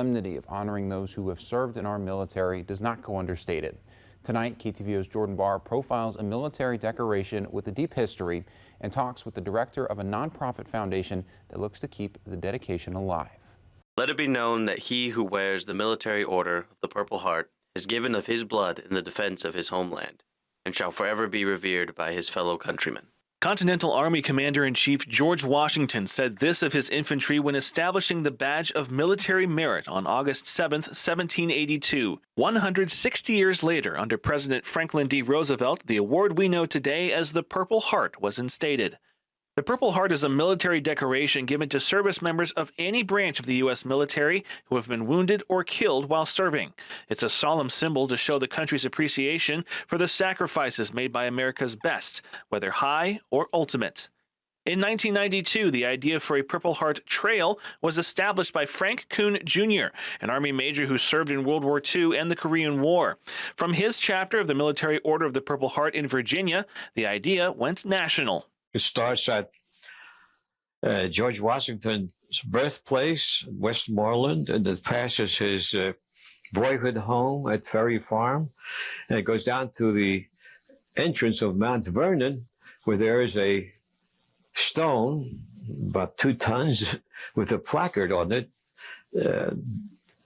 solemnity of honoring those who have served in our military does not go understated. Tonight, KTVO's Jordan Barr profiles a military decoration with a deep history and talks with the director of a nonprofit foundation that looks to keep the dedication alive. Let it be known that he who wears the military order of the Purple Heart has given of his blood in the defense of his homeland and shall forever be revered by his fellow countrymen. Continental Army Commander-in-Chief George Washington said this of his infantry when establishing the Badge of Military Merit on August 7, 1782. 160 years later, under President Franklin D. Roosevelt, the award we know today as the Purple Heart was instated. The Purple Heart is a military decoration given to service members of any branch of the U.S. military who have been wounded or killed while serving. It's a solemn symbol to show the country's appreciation for the sacrifices made by America's best, whether high or ultimate. In 1992, the idea for a Purple Heart Trail was established by Frank Kuhn Jr., an Army major who served in World War II and the Korean War. From his chapter of the Military Order of the Purple Heart in Virginia, the idea went national. It starts at George Washington's birthplace, Westmoreland, and it passes his boyhood home at Ferry Farm. And it goes down to the entrance of Mount Vernon, where there is a stone, about 2 tons, with a placard on it,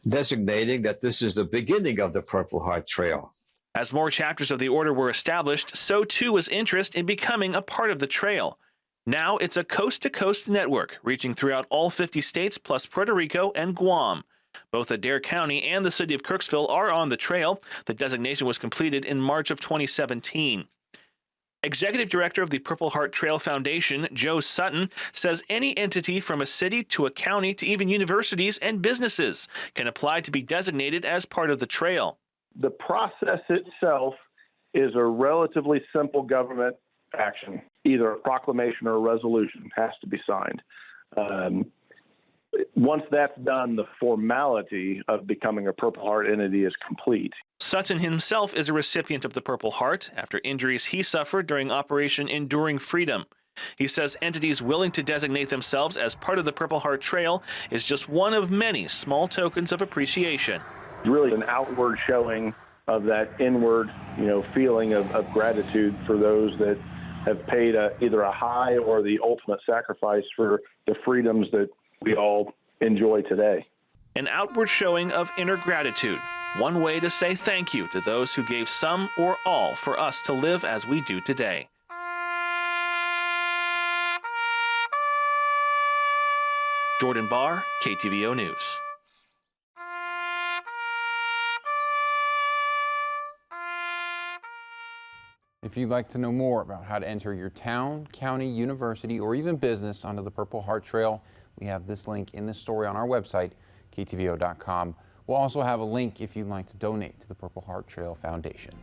designating that this is the beginning of the Purple Heart Trail. As more chapters of the order were established, so too was interest in becoming a part of the trail. Now it's a coast-to-coast network reaching throughout all 50 states plus Puerto Rico and Guam. Both Adair County and the city of Kirksville are on the trail. The designation was completed in March of 2017. Executive Director of the Purple Heart Trail Foundation, Joe Sutton, says any entity from a city to a county to even universities and businesses can apply to be designated as part of the trail. The process itself is a relatively simple government action. Either a proclamation or a resolution has to be signed. Once that's done, the formality of becoming a Purple Heart entity is complete. Sutton himself is a recipient of the Purple Heart after injuries he suffered during Operation Enduring Freedom. He says entities willing to designate themselves as part of the Purple Heart Trail is just one of many small tokens of appreciation. Really an outward showing of that inward, feeling of gratitude for those that have paid either a high or the ultimate sacrifice for the freedoms that we all enjoy today. An outward showing of inner gratitude, one way to say thank you to those who gave some or all for us to live as we do today. Jordan Barr, KTVO News. If you'd like to know more about how to enter your town, county, university, or even business onto the Purple Heart Trail, we have this link in this story on our website, ktvo.com. We'll also have a link if you'd like to donate to the Purple Heart Trail Foundation.